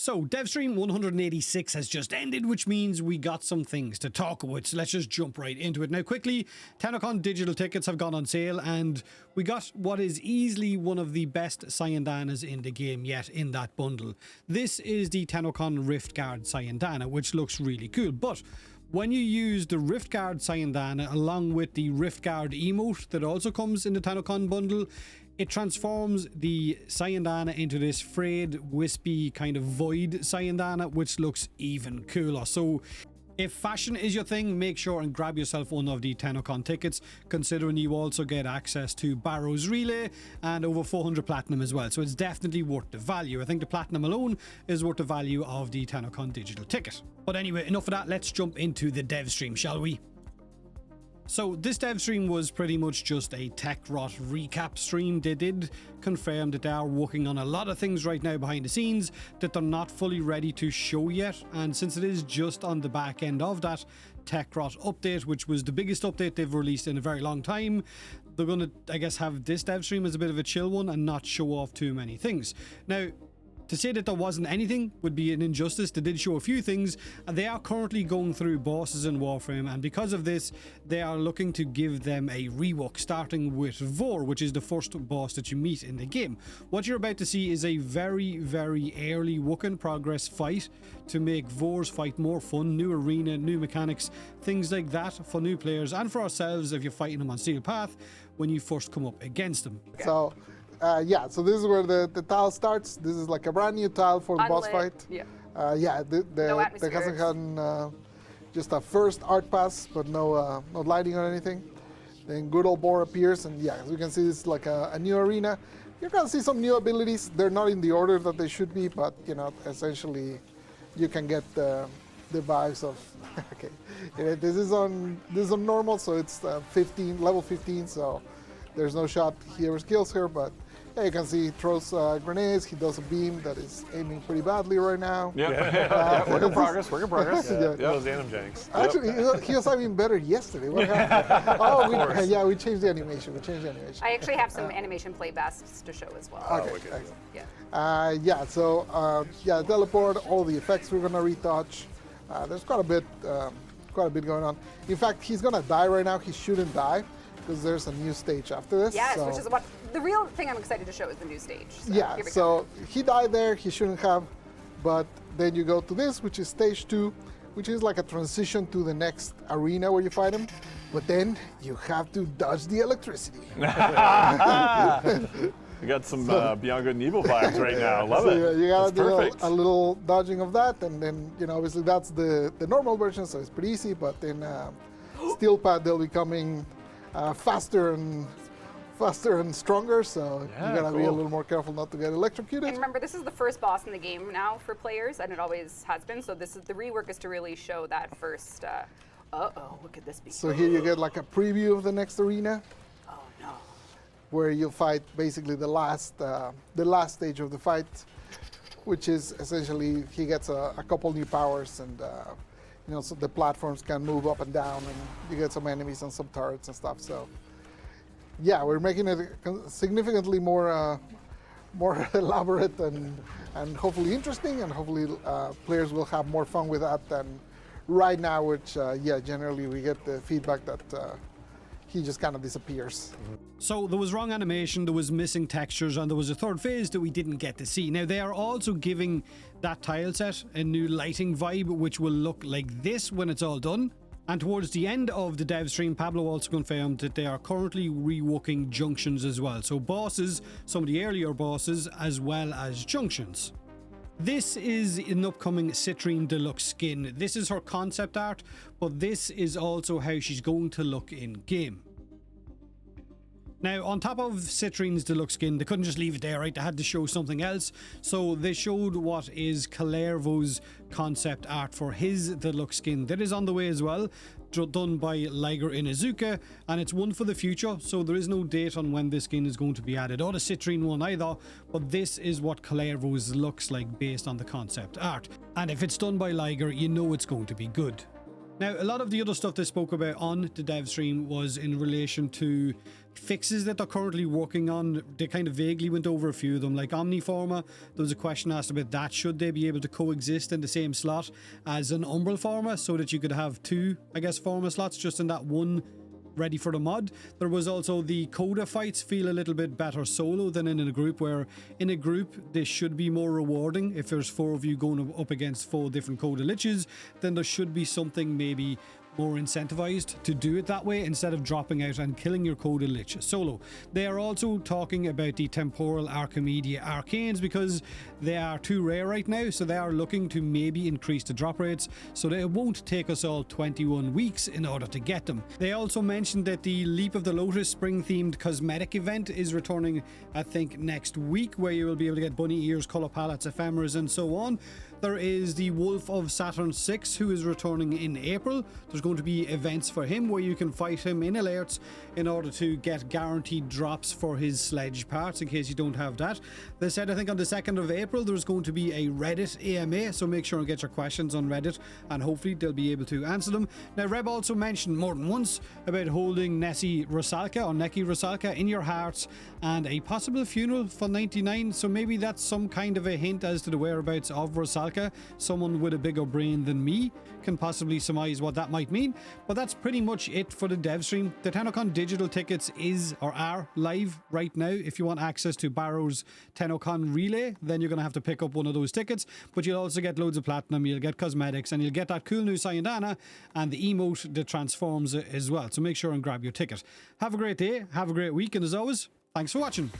So, Devstream 186 has just ended, which means we got some things to talk about. So let's just jump right into it. Now, quickly, Tennocon Digital Tickets have gone on sale, and we got what is easily one of the best Sciendanas in the game yet in that bundle. This is the Tennocon Riftguard Sciendana, which looks really cool, but when you use the Riftguard Sciendana along with the Riftguard emote that also comes in the Tennocon bundle, it transforms the Sciendana into this frayed, wispy kind of void Sciendana, which looks even cooler. So if fashion is your thing, make sure and grab yourself one of the Tennocon tickets, considering you also get access to Barrow's Relay and over 400 Platinum as well. So it's definitely worth the value. I think the Platinum alone is worth the value of the Tennocon Digital Ticket. But anyway, enough of that, let's jump into the dev stream, shall we? So this dev stream was pretty much just a tech rot recap stream. They did confirm that they are working on a lot of things right now behind the scenes that they're not fully ready to show yet, and since it is just on the back end of that tech rot update, which was the biggest update they've released in a very long time, they're gonna, I guess, have this dev stream as a bit of a chill one and not show off too many things. Now, to say that there wasn't anything would be an injustice. They did show a few things, and they are currently going through bosses in Warframe, and because of this, they are looking to give them a rework, starting with Vors, which is the first boss that you meet in the game. What you're about to see is a very, very early work in progress fight to make Vors fight more fun, new arena, new mechanics, things like that for new players and for ourselves if you're fighting them on Steel Path when you first come up against them. So yeah, so this is where the tile starts. This is like a brand new tile for the boss fight. Yeah. Yeah, No there hasn't gotten just a first art pass, but no lighting or anything. Then good old Boar appears, and yeah, as you can see, it's like a new arena. You're gonna see some new abilities. They're not in the order that they should be, but you know, essentially, you can get the vibes of. Okay, yeah, this is on normal, so it's 15, level 15. So there's no shot he ever kills her, but. Yeah, you can see he throws grenades, he does a beam that is aiming pretty badly right now. Yeah, work in progress, Yeah. Those animajanks. Actually, he was even better yesterday. What happened? Oh, we changed the animation. I actually have some animation playbasts to show as well. Okay, excellent. Yeah. Yeah, so, yeah, teleport, all the effects we're going to retouch. There's quite a bit going on. In fact, he's going to die right now. He shouldn't die, because there's a new stage after this. Yes, so. which is what the real thing I'm excited to show is the new stage. So yeah, so he died there, he shouldn't have, but then you go to this, which is stage 2, which is like a transition to the next arena where you fight him, but then you have to dodge the electricity. You got some Beyond Good and Evil vibes right now. Love it. Yeah, you gotta That's do a little dodging of that, and then, you know, obviously that's the normal version, so it's pretty easy, but in Steel Path they'll be coming faster and stronger, so Yeah, you gotta be a cool. little more careful not to get electrocuted. And remember, this is the first boss in the game now for players, and it always has been. So this is the rework is to really show that first. What could this be? So here you get like a preview of the next arena, Oh no. where you'll fight basically the last stage of the fight, which is essentially he gets a couple new powers, and you know, so the platforms can move up and down, and you get some enemies and some turrets and stuff. So yeah, we're making it significantly more elaborate and hopefully interesting, and hopefully players will have more fun with that than right now, which yeah, generally we get the feedback that he just kind of disappears. So there was wrong animation, there was missing textures, and there was a third phase that we didn't get to see. Now they are also giving that tile set a new lighting vibe, which will look like this when it's all done. And towards the end of the dev stream, Pablo also confirmed that they are currently reworking junctions as well. So bosses, some of the earlier bosses, as well as junctions. This is an upcoming Citrine Deluxe skin. This is her concept art, but this is also how she's going to look in game. Now, on top of Citrine's deluxe skin, they couldn't just leave it there, right? They had to show something else. So they showed what is Kullervo's concept art for his deluxe skin. That is on the way as well, done by Liger Inuzuka, and it's one for the future. So there is no date on when this skin is going to be added, or the Citrine one either. But this is what Kullervo's looks like based on the concept art. And if it's done by Liger, you know it's going to be good. Now, a lot of the other stuff they spoke about on the dev stream was in relation to fixes that they're currently working on. They kind of vaguely went over a few of them, like Omniforma. There was a question asked about that. Should they be able to coexist in the same slot as an Umbral Forma so that you could have two, I guess, Forma slots just in that one ready for the mod? There was also the Coda fights feel a little bit better solo than in a group, where in a group this should be more rewarding. If there's 4 of you going up against 4 different Coda Liches, then there should be something maybe more incentivized to do it that way instead of dropping out and killing your Coda Lich solo. They are also talking about the Temporal Archimedia Arcanes because they are too rare right now, so they are looking to maybe increase the drop rates so that it won't take us all 21 weeks in order to get them. They also mentioned that the Leap of the Lotus spring themed cosmetic event is returning, I think, next week, where you will be able to get bunny ears, color palettes, ephemeras and so on. There is the Wolf of Saturn 6 who is returning in April. There's going to be events for him where you can fight him in alerts in order to get guaranteed drops for his Sledge parts in case you don't have that. They said, I think on the 2nd of April there's going to be a Reddit AMA, so make sure and get your questions on Reddit and hopefully they'll be able to answer them. Now, Reb also mentioned more than once about holding Nessie Rusalka or Neki Rusalka in your hearts and a possible funeral for 99, so maybe that's some kind of a hint as to the whereabouts of Rusalka. Someone with a bigger brain than me can possibly surmise what that might mean, but that's pretty much it for the dev stream. The Tennocon Digital Tickets are live right now. If you want access to Barrow's Tennocon Relay, then you're going to have to pick up one of those tickets, but you'll also get loads of platinum, you'll get cosmetics, and you'll get that cool new Sayandana and the emote that transforms as well, so make sure and grab your ticket. Have a great day, have a great week, and as always, thanks for watching.